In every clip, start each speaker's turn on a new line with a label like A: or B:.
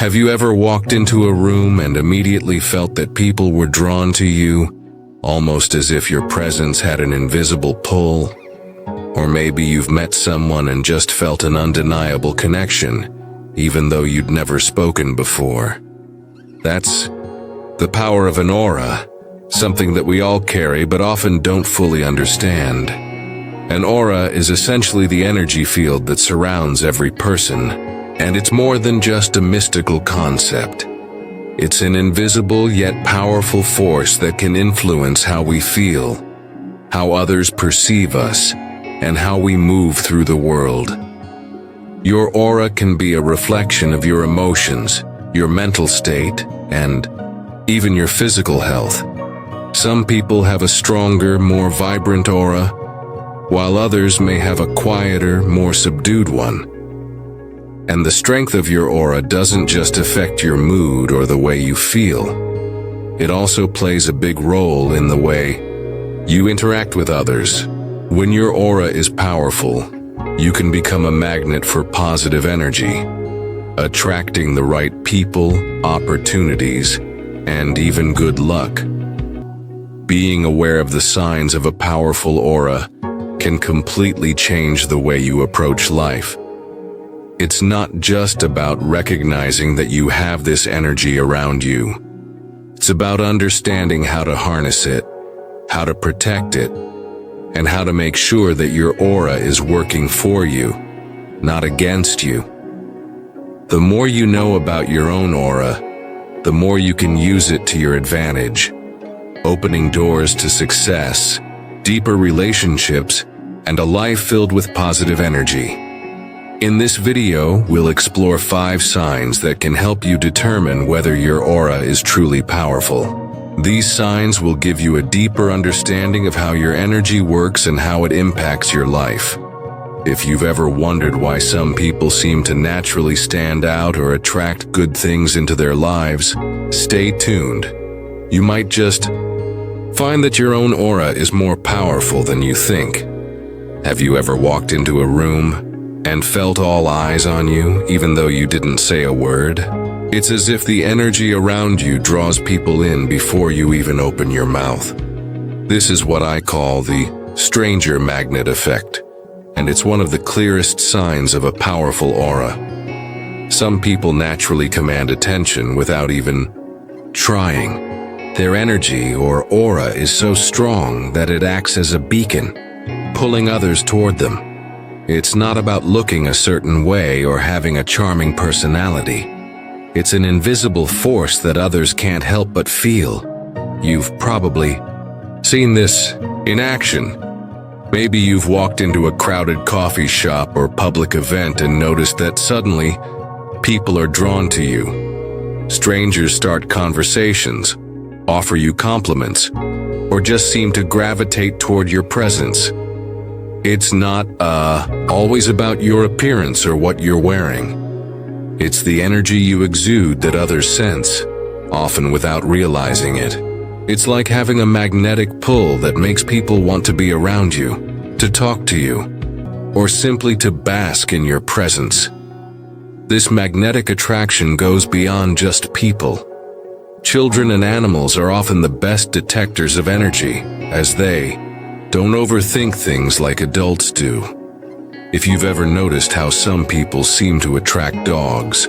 A: Have you ever walked into a room and immediately felt that people were drawn to you, almost as if your presence had an invisible pull? Or maybe you've met someone and just felt an undeniable connection, even though you'd never spoken before. That's the power of an aura, something that we all carry but often don't fully understand. An aura is essentially the energy field that surrounds every person, and it's more than just a mystical concept. It's an invisible yet powerful force that can influence how we feel, how others perceive us, and how we move through the world. Your aura can be a reflection of your emotions, your mental state, and even your physical health. Some people have a stronger, more vibrant aura, while others may have a quieter, more subdued one. And the strength of your aura doesn't just affect your mood or the way you feel. It also plays a big role in the way you interact with others. When your aura is powerful, you can become a magnet for positive energy, attracting the right people, opportunities, and even good luck. Being aware of the signs of a powerful aura can completely change the way you approach life. It's not just about recognizing that you have this energy around you. It's about understanding how to harness it, how to protect it, and how to make sure that your aura is working for you, not against you. The more you know about your own aura, the more you can use it to your advantage, opening doors to success, deeper relationships, and a life filled with positive energy. In this video, we'll explore 5 signs that can help you determine whether your aura is truly powerful. These signs will give you a deeper understanding of how your energy works and how it impacts your life. If you've ever wondered why some people seem to naturally stand out or attract good things into their lives, stay tuned. You might just find that your own aura is more powerful than you think. Have you ever walked into a room and felt all eyes on you, even though you didn't say a word? It's as if the energy around you draws people in before you even open your mouth. This is what I call the stranger magnet effect, and it's one of the clearest signs of a powerful aura. Some people naturally command attention without even trying. Their energy or aura is so strong that it acts as a beacon, pulling others toward them. It's not about looking a certain way or having a charming personality. It's an invisible force that others can't help but feel. You've probably seen this in action. Maybe you've walked into a crowded coffee shop or public event and noticed that suddenly people are drawn to you. Strangers start conversations, offer you compliments, or just seem to gravitate toward your presence. It's not always about your appearance or what you're wearing. It's the energy you exude that others sense, often without realizing it. It's like having a magnetic pull that makes people want to be around you, to talk to you, or simply to bask in your presence. This magnetic attraction goes beyond just people. Children and animals are often the best detectors of energy, as they don't overthink things like adults do. If you've ever noticed how some people seem to attract dogs,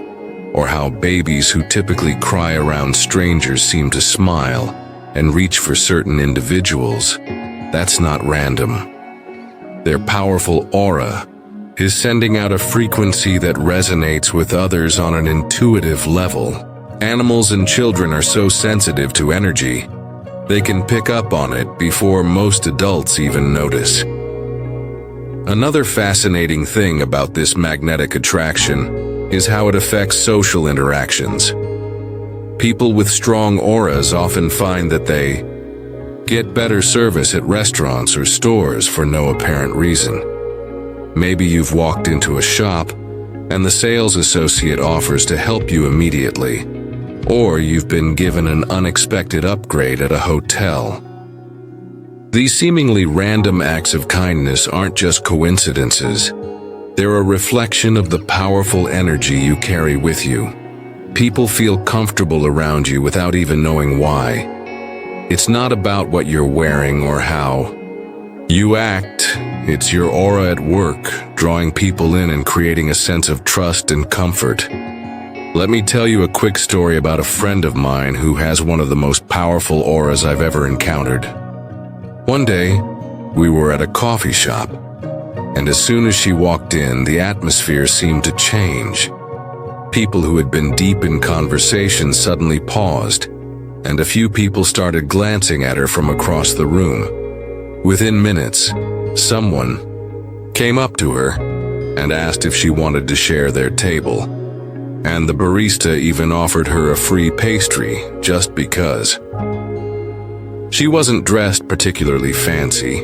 A: or how babies who typically cry around strangers seem to smile and reach for certain individuals, that's not random. Their powerful aura is sending out a frequency that resonates with others on an intuitive level. Animals and children are so sensitive to energy, they can pick up on it before most adults even notice. Another fascinating thing about this magnetic attraction is how it affects social interactions. People with strong auras often find that they get better service at restaurants or stores for no apparent reason. Maybe you've walked into a shop and the sales associate offers to help you immediately, or you've been given an unexpected upgrade at a hotel. These seemingly random acts of kindness aren't just coincidences. They're a reflection of the powerful energy you carry with you. People feel comfortable around you without even knowing why. It's not about what you're wearing or how you act. It's your aura at work, drawing people in and creating a sense of trust and comfort. Let me tell you a quick story about a friend of mine who has one of the most powerful auras I've ever encountered. One day, we were at a coffee shop, and as soon as she walked in, the atmosphere seemed to change. People who had been deep in conversation suddenly paused, and a few people started glancing at her from across the room. Within minutes, someone came up to her and asked if she wanted to share their table. And the barista even offered her a free pastry just because. She wasn't dressed particularly fancy,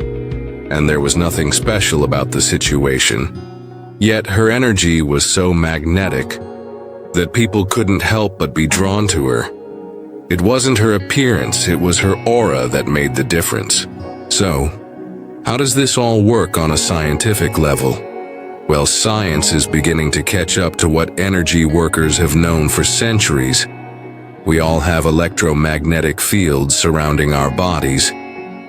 A: and there was nothing special about the situation. Yet her energy was so magnetic that people couldn't help but be drawn to her. It wasn't her appearance, it was her aura that made the difference. So, how does this all work on a scientific level? Well, science is beginning to catch up to what energy workers have known for centuries. We all have electromagnetic fields surrounding our bodies,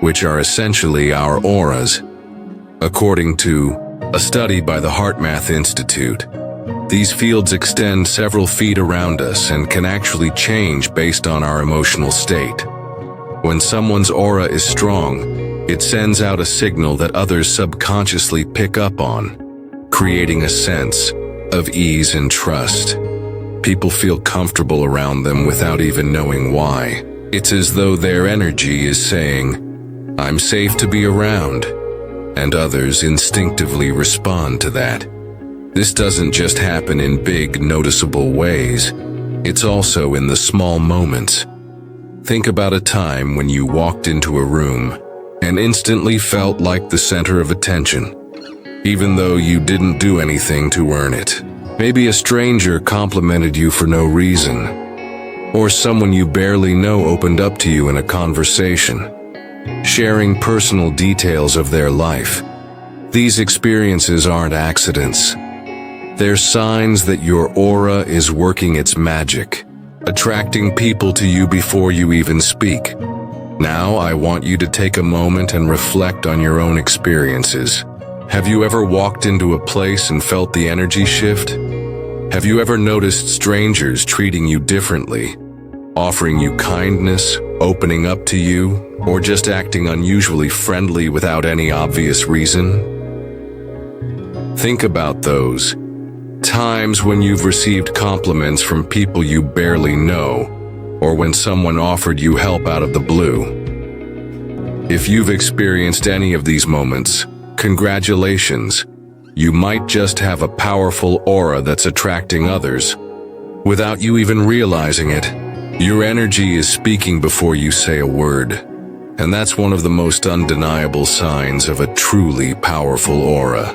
A: which are essentially our auras. According to a study by the HeartMath Institute, these fields extend several feet around us and can actually change based on our emotional state. When someone's aura is strong, it sends out a signal that others subconsciously pick up on, creating a sense of ease and trust. People feel comfortable around them without even knowing why. It's as though their energy is saying, "I'm safe to be around," and others instinctively respond to that. This doesn't just happen in big, noticeable ways. It's also in the small moments. Think about a time when you walked into a room and instantly felt like the center of attention, even though you didn't do anything to earn it. Maybe a stranger complimented you for no reason, or someone you barely know opened up to you in a conversation, sharing personal details of their life. These experiences aren't accidents. They're signs that your aura is working its magic, attracting people to you before you even speak. Now, I want you to take a moment and reflect on your own experiences. Have you ever walked into a place and felt the energy shift? Have you ever noticed strangers treating you differently, offering you kindness, opening up to you, or just acting unusually friendly without any obvious reason? Think about those times when you've received compliments from people you barely know, or when someone offered you help out of the blue. If you've experienced any of these moments, congratulations. You might just have a powerful aura that's attracting others without you even realizing it. Your energy is speaking before you say a word, and that's one of the most undeniable signs of a truly powerful aura.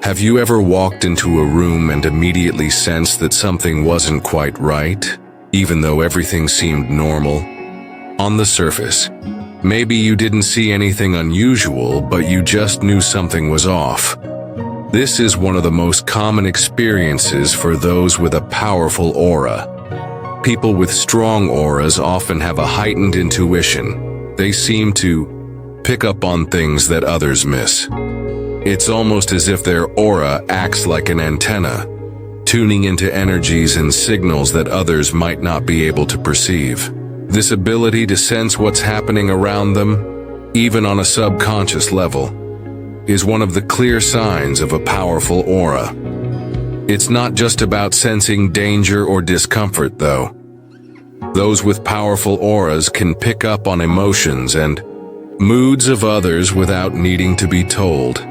A: Have you ever walked into a room and immediately sensed that something wasn't quite right, even though everything seemed normal? On the surface, maybe you didn't see anything unusual, but you just knew something was off. This is one of the most common experiences for those with a powerful aura. People with strong auras often have a heightened intuition. They seem to pick up on things that others miss. It's almost as if their aura acts like an antenna, tuning into energies and signals that others might not be able to perceive. This ability to sense what's happening around them, even on a subconscious level, is one of the clear signs of a powerful aura. It's not just about sensing danger or discomfort, though. Those with powerful auras can pick up on emotions and moods of others without needing to be told.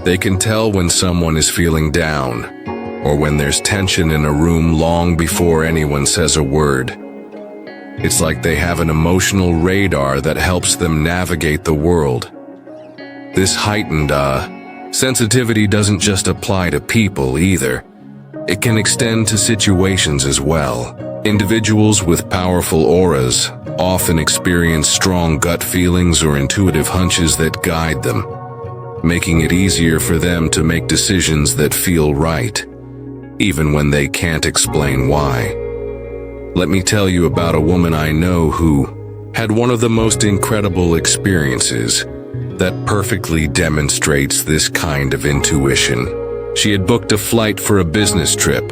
A: They can tell when someone is feeling down, or when there's tension in a room long before anyone says a word. It's like they have an emotional radar that helps them navigate the world. This heightened sensitivity doesn't just apply to people either. It can extend to situations as well. Individuals with powerful auras often experience strong gut feelings or intuitive hunches that guide them, making it easier for them to make decisions that feel right, even when they can't explain why. Let me tell you about a woman I know who had one of the most incredible experiences that perfectly demonstrates this kind of intuition. She had booked a flight for a business trip,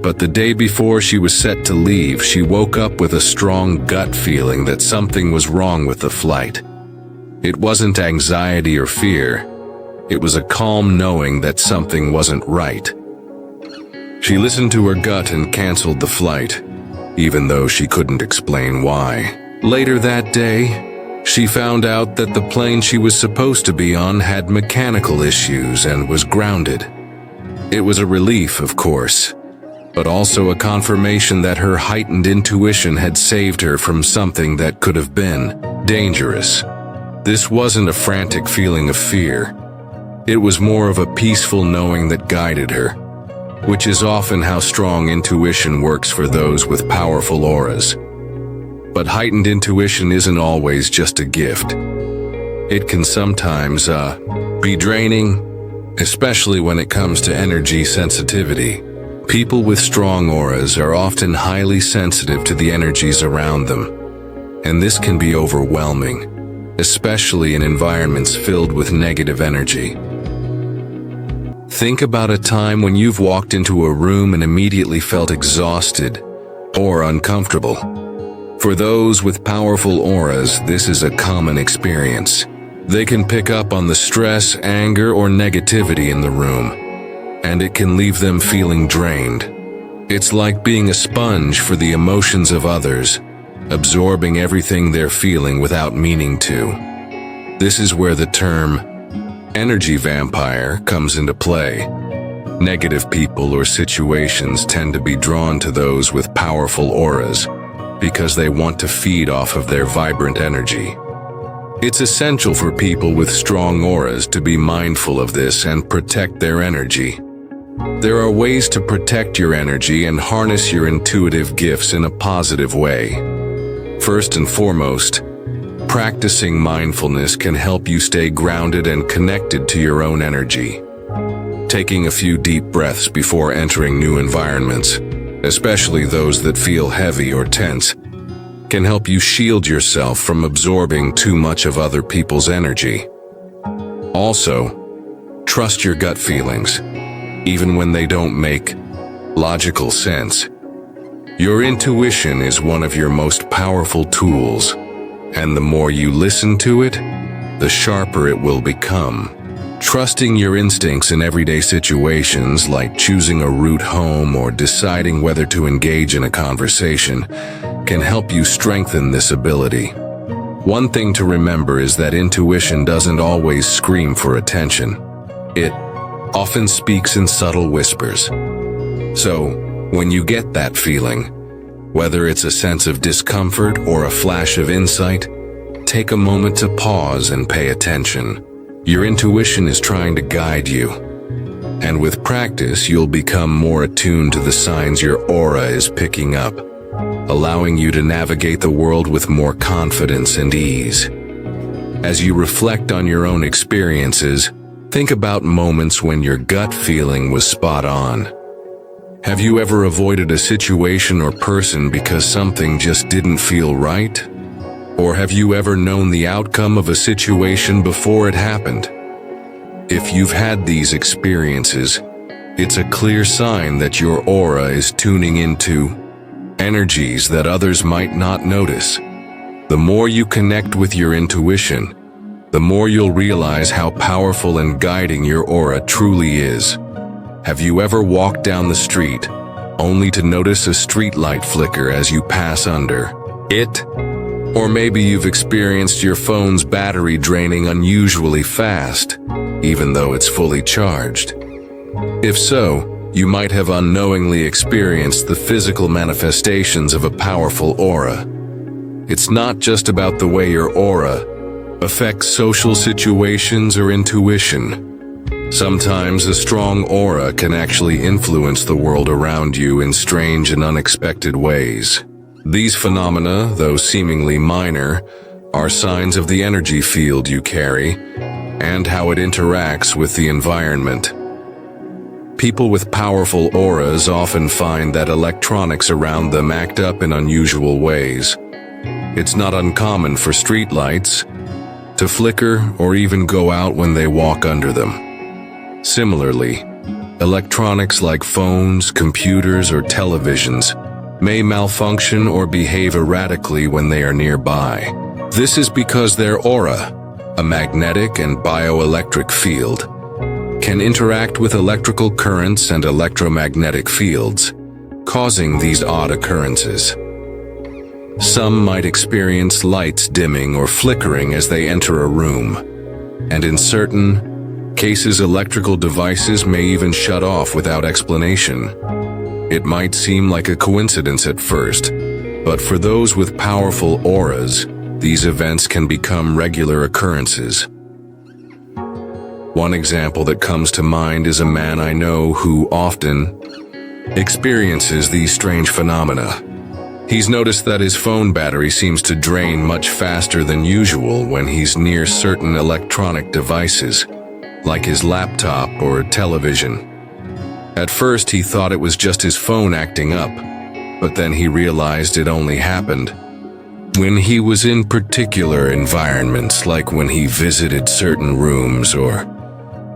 A: but the day before she was set to leave, she woke up with a strong gut feeling that something was wrong with the flight. It wasn't anxiety or fear. It was a calm knowing that something wasn't right. She listened to her gut and canceled the flight, even though she couldn't explain why. Later that day, she found out that the plane she was supposed to be on had mechanical issues and was grounded. It was a relief, of course, but also a confirmation that her heightened intuition had saved her from something that could have been dangerous. This wasn't a frantic feeling of fear. It was more of a peaceful knowing that guided her, which is often how strong intuition works for those with powerful auras. But heightened intuition isn't always just a gift. It can sometimes, be draining, especially when it comes to energy sensitivity. People with strong auras are often highly sensitive to the energies around them, and this can be overwhelming, especially in environments filled with negative energy. Think about a time when you've walked into a room and immediately felt exhausted or uncomfortable. For those with powerful auras, this is a common experience. They can pick up on the stress, anger, or negativity in the room, and it can leave them feeling drained. It's like being a sponge for the emotions of others, absorbing everything they're feeling without meaning to. This is where the term energy vampire comes into play. Negative people or situations tend to be drawn to those with powerful auras because they want to feed off of their vibrant energy. It's essential for people with strong auras to be mindful of this and protect their energy. There are ways to protect your energy and harness your intuitive gifts in a positive way. First and foremost, practicing mindfulness can help you stay grounded and connected to your own energy. Taking a few deep breaths before entering new environments, especially those that feel heavy or tense, can help you shield yourself from absorbing too much of other people's energy. Also, trust your gut feelings, even when they don't make logical sense. Your intuition is one of your most powerful tools, and the more you listen to it, the sharper it will become. Trusting your instincts in everyday situations, like choosing a route home or deciding whether to engage in a conversation, can help you strengthen this ability. One thing to remember is that intuition doesn't always scream for attention. It often speaks in subtle whispers. So, when you get that feeling, whether it's a sense of discomfort or a flash of insight, take a moment to pause and pay attention. Your intuition is trying to guide you, and with practice, you'll become more attuned to the signs your aura is picking up, allowing you to navigate the world with more confidence and ease. As you reflect on your own experiences, think about moments when your gut feeling was spot on. Have you ever avoided a situation or person because something just didn't feel right? Or have you ever known the outcome of a situation before it happened? If you've had these experiences, it's a clear sign that your aura is tuning into energies that others might not notice. The more you connect with your intuition, the more you'll realize how powerful and guiding your aura truly is. Have you ever walked down the street, only to notice a streetlight flicker as you pass under it? Or maybe you've experienced your phone's battery draining unusually fast, even though it's fully charged. If so, you might have unknowingly experienced the physical manifestations of a powerful aura. It's not just about the way your aura affects social situations or intuition. Sometimes a strong aura can actually influence the world around you in strange and unexpected ways. These phenomena, though seemingly minor, are signs of the energy field you carry and how it interacts with the environment. People with powerful auras often find that electronics around them act up in unusual ways. It's not uncommon for streetlights to flicker or even go out when they walk under them. Similarly, electronics like phones, computers, or televisions may malfunction or behave erratically when they are nearby. This is because their aura, a magnetic and bioelectric field, can interact with electrical currents and electromagnetic fields, causing these odd occurrences. Some might experience lights dimming or flickering as they enter a room, and in certain cases, electrical devices may even shut off without explanation. It might seem like a coincidence at first, but for those with powerful auras, these events can become regular occurrences. One example that comes to mind is a man I know who often experiences these strange phenomena. He's noticed that his phone battery seems to drain much faster than usual when he's near certain electronic devices, like his laptop or television. At first, he thought it was just his phone acting up, but then he realized it only happened when he was in particular environments, like when he visited certain rooms or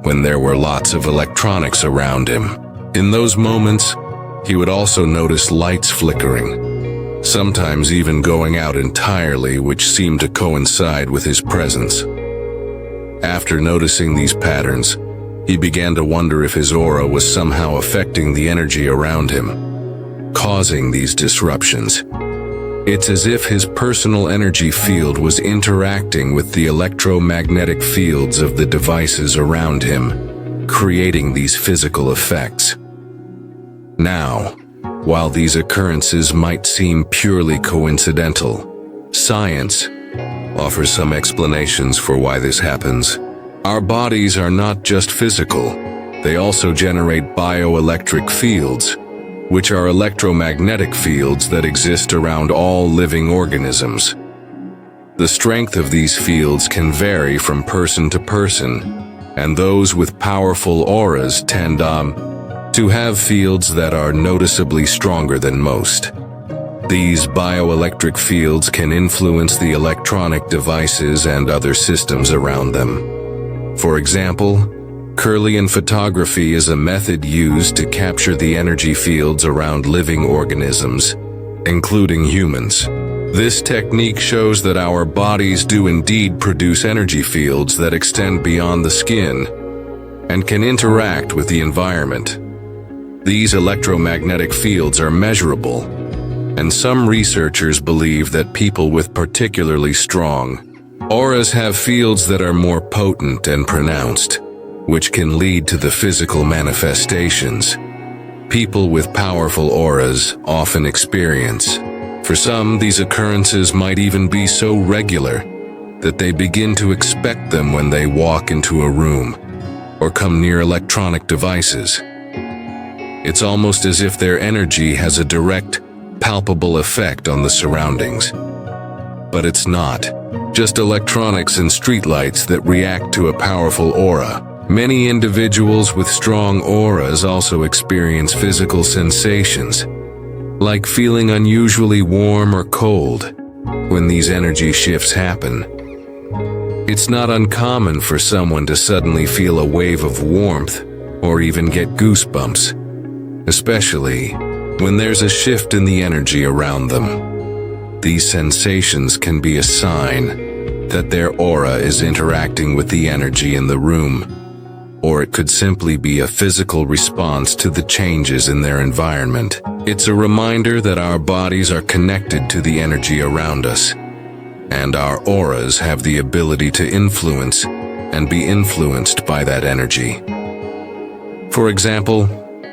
A: when there were lots of electronics around him. In those moments, he would also notice lights flickering, sometimes even going out entirely, which seemed to coincide with his presence. After noticing these patterns, he began to wonder if his aura was somehow affecting the energy around him, causing these disruptions. It's as if his personal energy field was interacting with the electromagnetic fields of the devices around him, creating these physical effects. Now, while these occurrences might seem purely coincidental, science offers some explanations for why this happens. Our bodies are not just physical, they also generate bioelectric fields, which are electromagnetic fields that exist around all living organisms. The strength of these fields can vary from person to person, and those with powerful auras tend to have fields that are noticeably stronger than most. These bioelectric fields can influence the electronic devices and other systems around them. For example, Kirlian photography is a method used to capture the energy fields around living organisms, including humans. This technique shows that our bodies do indeed produce energy fields that extend beyond the skin and can interact with the environment. These electromagnetic fields are measurable, and some researchers believe that people with particularly strong auras have fields that are more potent and pronounced, which can lead to the physical manifestations people with powerful auras often experience. For some, these occurrences might even be so regular that they begin to expect them when they walk into a room or come near electronic devices. It's almost as if their energy has a direct, palpable effect on the surroundings. But it's not just electronics and streetlights that react to a powerful aura. Many individuals with strong auras also experience physical sensations, like feeling unusually warm or cold. When these energy shifts happen, it's not uncommon for someone to suddenly feel a wave of warmth or even get goosebumps, especially when there's a shift in the energy around them. These sensations can be a sign that their aura is interacting with the energy in the room, or it could simply be a physical response to the changes in their environment. It's a reminder that our bodies are connected to the energy around us, and our auras have the ability to influence and be influenced by that energy. For example,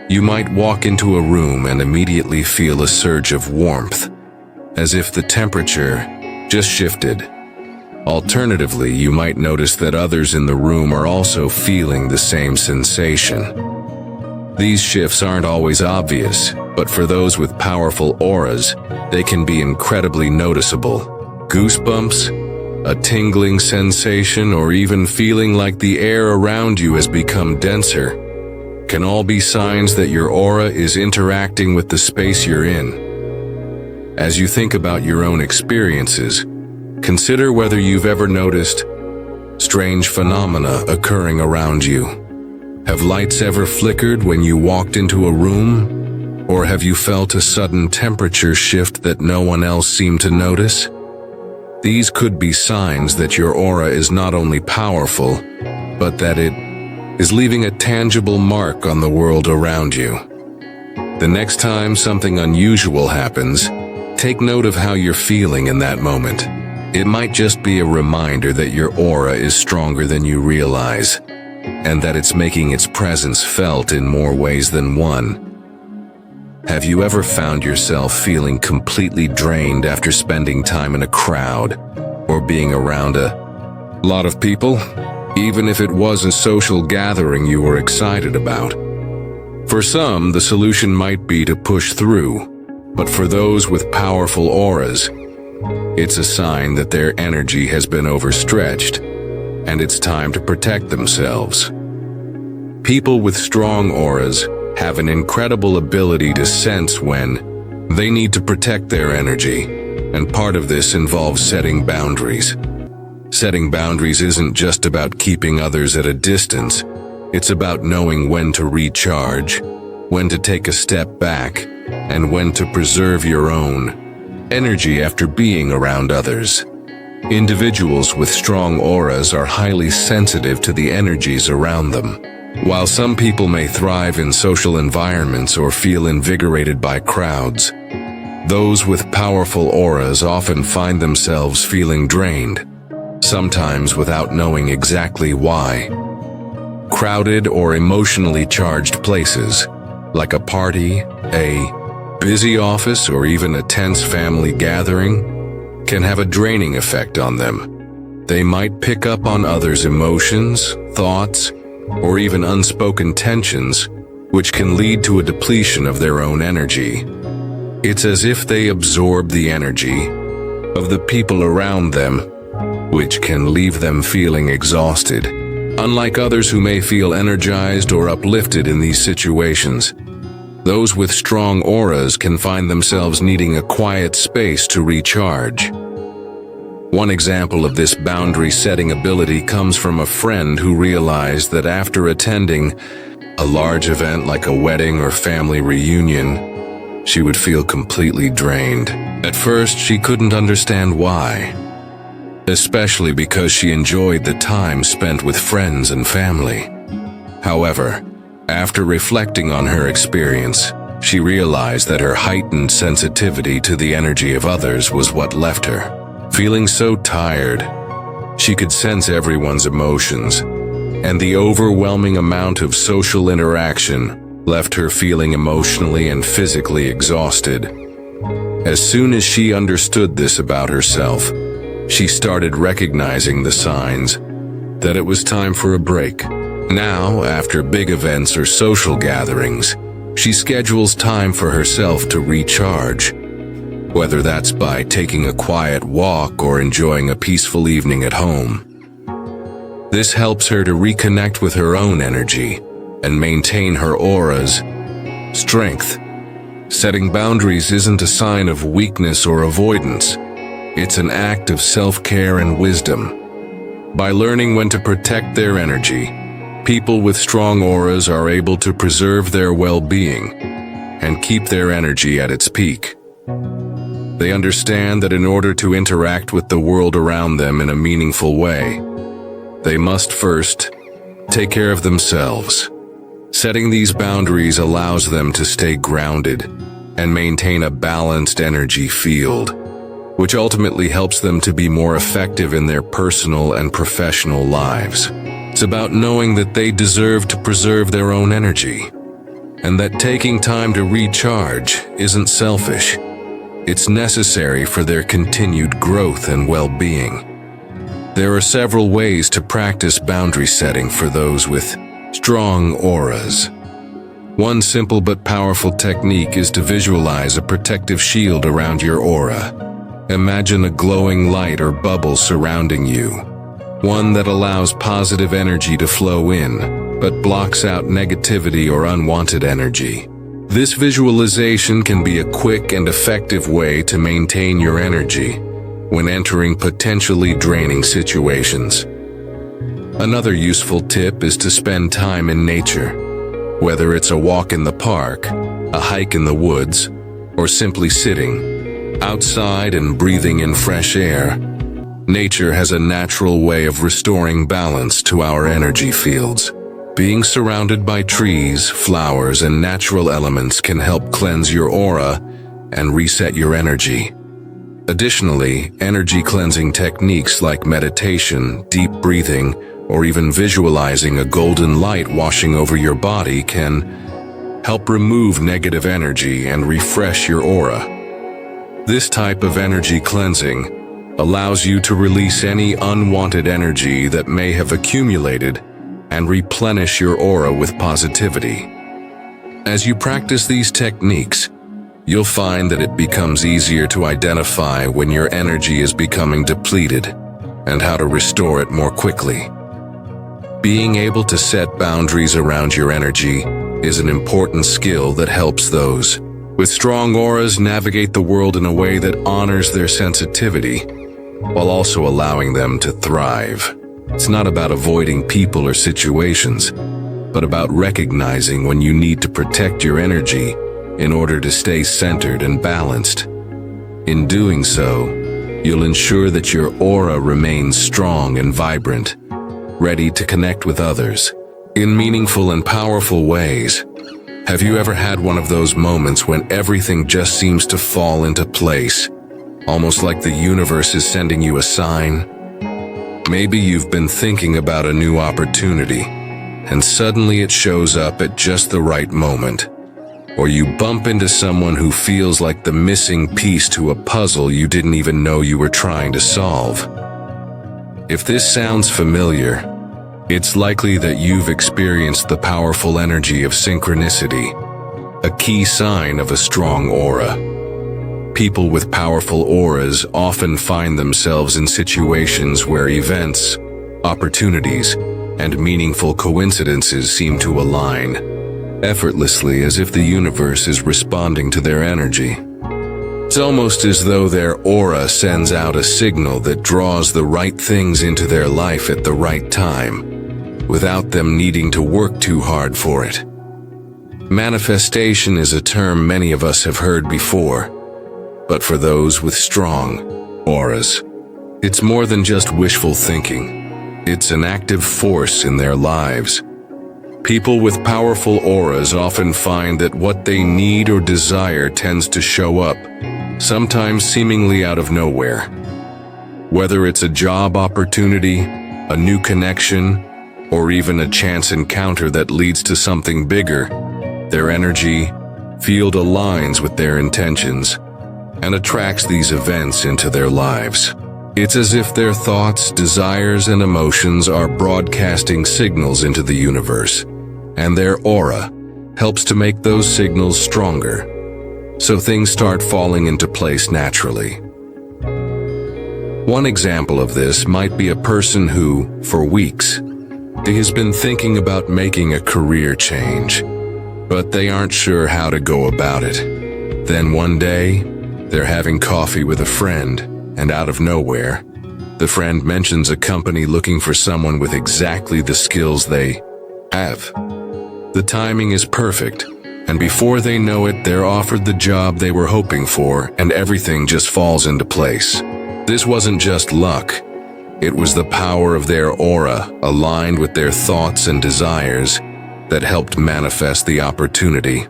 A: you might walk into a room and immediately feel a surge of warmth, as if the temperature just shifted. Alternatively, you might notice that others in the room are also feeling the same sensation. These shifts aren't always obvious, but for those with powerful auras, they can be incredibly noticeable. Goosebumps, a tingling sensation, or even feeling like the air around you has become denser can all be signs that your aura is interacting with the space you're in. As you think about your own experiences, consider whether you've ever noticed strange phenomena occurring around you. Have lights ever flickered when you walked into a room? Or have you felt a sudden temperature shift that no one else seemed to notice? These could be signs that your aura is not only powerful, but that it is leaving a tangible mark on the world around you. The next time something unusual happens, take note of how you're feeling in that moment. It might just be a reminder that your aura is stronger than you realize, and that it's making its presence felt in more ways than one. Have you ever found yourself feeling completely drained after spending time in a crowd or being around a lot of people, even if it was a social gathering you were excited about? For some, the solution might be to push through, but for those with powerful auras, it's a sign that their energy has been overstretched, and it's time to protect themselves. People with strong auras have an incredible ability to sense when they need to protect their energy, and part of this involves setting boundaries. Setting boundaries isn't just about keeping others at a distance, it's about knowing when to recharge, when to take a step back, and when to preserve your own energy after being around others. Individuals with strong auras are highly sensitive to the energies around them. While some people may thrive in social environments or feel invigorated by crowds, those with powerful auras often find themselves feeling drained, sometimes without knowing exactly why. Crowded or emotionally charged places, like a party, a busy office, or even a tense family gathering, can have a draining effect on them. They might pick up on others' emotions, thoughts, or even unspoken tensions, which can lead to a depletion of their own energy. It's as if they absorb the energy of the people around them, which can leave them feeling exhausted. Unlike others who may feel energized or uplifted in these situations, those with strong auras can find themselves needing a quiet space to recharge. One example of this boundary-setting ability comes from a friend who realized that after attending a large event like a wedding or family reunion, she would feel completely drained. At first, she couldn't understand why, especially because she enjoyed the time spent with friends and family. However, after reflecting on her experience, she realized that her heightened sensitivity to the energy of others was what left her feeling so tired. She could sense everyone's emotions, and the overwhelming amount of social interaction left her feeling emotionally and physically exhausted. As soon as she understood this about herself, she started recognizing the signs that it was time for a break. Now, after big events or social gatherings, she schedules time for herself to recharge, whether that's by taking a quiet walk or enjoying a peaceful evening at home. This helps her to reconnect with her own energy and maintain her aura's strength. Setting boundaries isn't a sign of weakness or avoidance. It's an act of self-care and wisdom. By learning when to protect their energy, people with strong auras are able to preserve their well-being and keep their energy at its peak. They understand that in order to interact with the world around them in a meaningful way, they must first take care of themselves. Setting these boundaries allows them to stay grounded and maintain a balanced energy field, which ultimately helps them to be more effective in their personal and professional lives. It's about knowing that they deserve to preserve their own energy, and that taking time to recharge isn't selfish. It's necessary for their continued growth and well-being. There are several ways to practice boundary setting for those with strong auras. One simple but powerful technique is to visualize a protective shield around your aura. Imagine a glowing light or bubble surrounding you, one that allows positive energy to flow in, but blocks out negativity or unwanted energy. This visualization can be a quick and effective way to maintain your energy when entering potentially draining situations. Another useful tip is to spend time in nature. Whether it's a walk in the park, a hike in the woods, or simply sitting outside and breathing in fresh air, nature has a natural way of restoring balance to our energy fields. Being surrounded by trees, flowers, and natural elements can help cleanse your aura and reset your energy. Additionally, energy cleansing techniques like meditation, deep breathing, or even visualizing a golden light washing over your body can help remove negative energy and refresh your aura. This type of energy cleansing allows you to release any unwanted energy that may have accumulated and replenish your aura with positivity. As you practice these techniques, you'll find that it becomes easier to identify when your energy is becoming depleted and how to restore it more quickly. Being able to set boundaries around your energy is an important skill that helps those with strong auras navigate the world in a way that honors their sensitivity, while also allowing them to thrive. It's not about avoiding people or situations, but about recognizing when you need to protect your energy in order to stay centered and balanced. In doing so, you'll ensure that your aura remains strong and vibrant, ready to connect with others in meaningful and powerful ways. Have you ever had one of those moments when everything just seems to fall into place, almost like the universe is sending you a sign? Maybe you've been thinking about a new opportunity, and suddenly it shows up at just the right moment. Or you bump into someone who feels like the missing piece to a puzzle you didn't even know you were trying to solve. If this sounds familiar, it's likely that you've experienced the powerful energy of synchronicity, a key sign of a strong aura. People with powerful auras often find themselves in situations where events, opportunities, and meaningful coincidences seem to align effortlessly, as if the universe is responding to their energy. It's almost as though their aura sends out a signal that draws the right things into their life at the right time, without them needing to work too hard for it. Manifestation is a term many of us have heard before, but for those with strong auras, it's more than just wishful thinking. It's an active force in their lives. People with powerful auras often find that what they need or desire tends to show up, sometimes seemingly out of nowhere. Whether it's a job opportunity, a new connection, or even a chance encounter that leads to something bigger, their energy field aligns with their intentions and attracts these events into their lives. It's as if their thoughts, desires, and emotions are broadcasting signals into the universe, and their aura helps to make those signals stronger, so things start falling into place naturally. One example of this might be a person who, for weeks, has been thinking about making a career change, but they aren't sure how to go about it. Then one day, they're having coffee with a friend, and out of nowhere, the friend mentions a company looking for someone with exactly the skills they have. The timing is perfect, and before they know it, they're offered the job they were hoping for, and everything just falls into place. This wasn't just luck. It was the power of their aura, aligned with their thoughts and desires, that helped manifest the opportunity.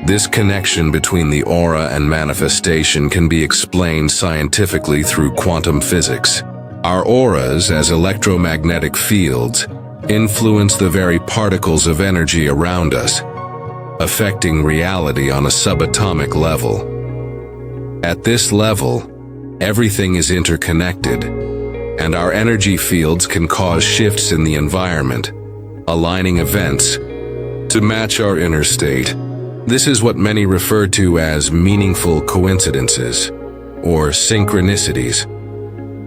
A: This connection between the aura and manifestation can be explained scientifically through quantum physics. Our auras, as electromagnetic fields, influence the very particles of energy around us, affecting reality on a subatomic level. At this level, everything is interconnected, and our energy fields can cause shifts in the environment, aligning events to match our inner state. This is what many refer to as meaningful coincidences, or synchronicities.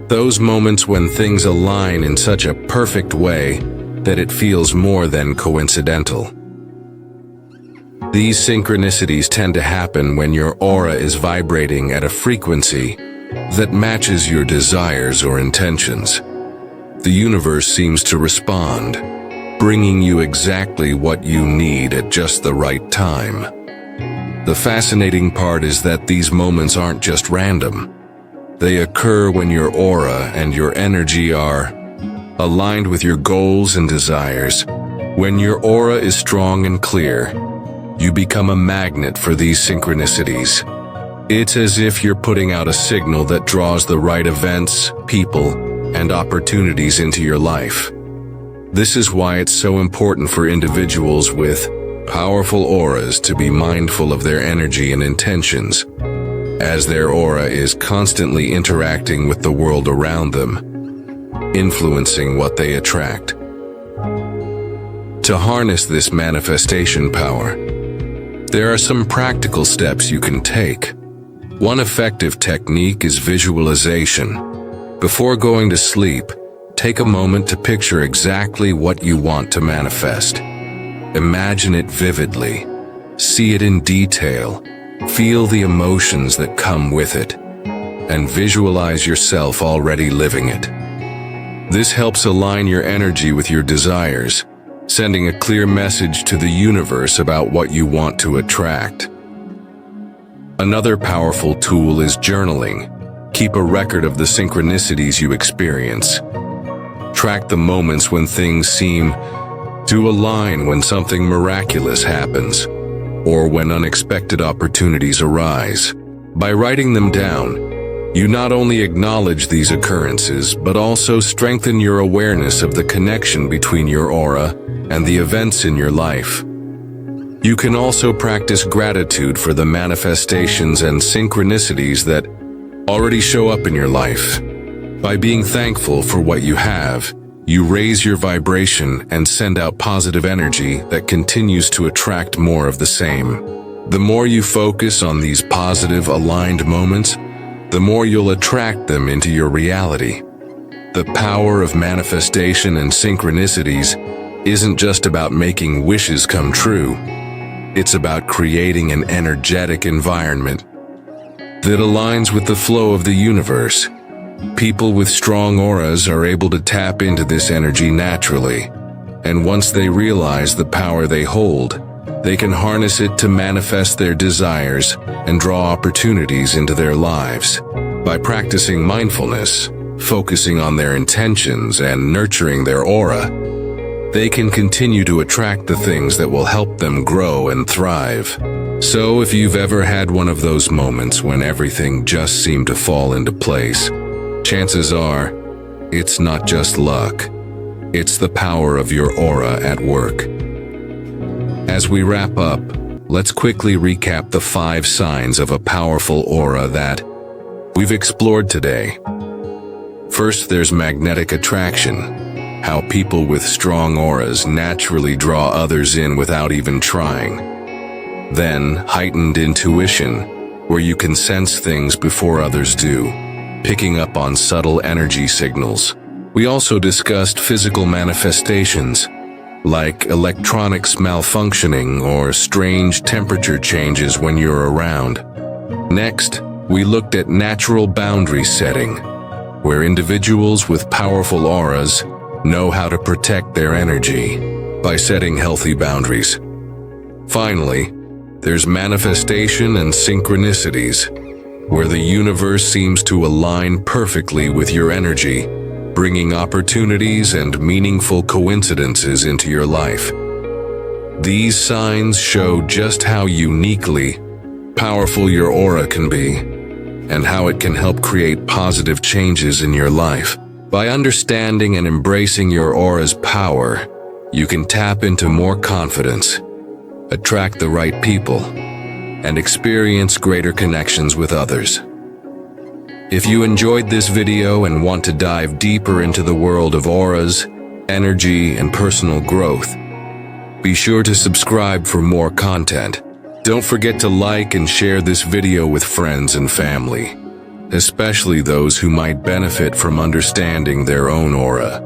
A: Those moments when things align in such a perfect way that it feels more than coincidental. These synchronicities tend to happen when your aura is vibrating at a frequency that matches your desires or intentions. The universe seems to respond, bringing you exactly what you need at just the right time. The fascinating part is that these moments aren't just random. They occur when your aura and your energy are aligned with your goals and desires. When your aura is strong and clear, you become a magnet for these synchronicities. It's as if you're putting out a signal that draws the right events, people, and opportunities into your life. This is why it's so important for individuals with powerful auras to be mindful of their energy and intentions, as their aura is constantly interacting with the world around them, influencing what they attract. To harness this manifestation power, there are some practical steps you can take. One effective technique is visualization. Before going to sleep, take a moment to picture exactly what you want to manifest. Imagine it vividly. See it in detail. Feel the emotions that come with it. And visualize yourself already living it. This helps align your energy with your desires, sending a clear message to the universe about what you want to attract. Another powerful tool is journaling. Keep a record of the synchronicities you experience. Track the moments when things seem to align, when something miraculous happens, or when unexpected opportunities arise. By writing them down, you not only acknowledge these occurrences, but also strengthen your awareness of the connection between your aura and the events in your life. You can also practice gratitude for the manifestations and synchronicities that already show up in your life. By being thankful for what you have, you raise your vibration and send out positive energy that continues to attract more of the same. The more you focus on these positive, aligned moments, the more you'll attract them into your reality. The power of manifestation and synchronicities isn't just about making wishes come true. It's about creating an energetic environment that aligns with the flow of the universe. People with strong auras are able to tap into this energy naturally, and once they realize the power they hold, they can harness it to manifest their desires and draw opportunities into their lives. By practicing mindfulness, focusing on their intentions, and nurturing their aura, they can continue to attract the things that will help them grow and thrive. So if you've ever had one of those moments when everything just seemed to fall into place, chances are it's not just luck. It's the power of your aura at work. As we wrap up, let's quickly recap the 5 signs of a powerful aura that we've explored today. First, there's magnetic attraction, how people with strong auras naturally draw others in without even trying. Then, heightened intuition, where you can sense things before others do, picking up on subtle energy signals. We also discussed physical manifestations, like electronics malfunctioning or strange temperature changes when you're around. Next, we looked at natural boundary setting, where individuals with powerful auras know how to protect their energy by setting healthy boundaries. Finally, there's manifestation and synchronicities, where the universe seems to align perfectly with your energy, bringing opportunities and meaningful coincidences into your life. These signs show just how uniquely powerful your aura can be, and how it can help create positive changes in your life. By understanding and embracing your aura's power, you can tap into more confidence, attract the right people, and experience greater connections with others. If you enjoyed this video and want to dive deeper into the world of auras, energy, and personal growth, be sure to subscribe for more content. Don't forget to like and share this video with friends and family, especially those who might benefit from understanding their own aura.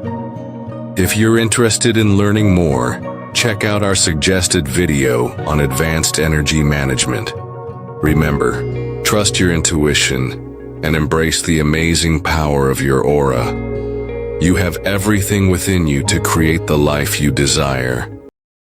A: If you're interested in learning more, check out our suggested video on advanced energy management. Remember, trust your intuition and embrace the amazing power of your aura. You have everything within you to create the life you desire.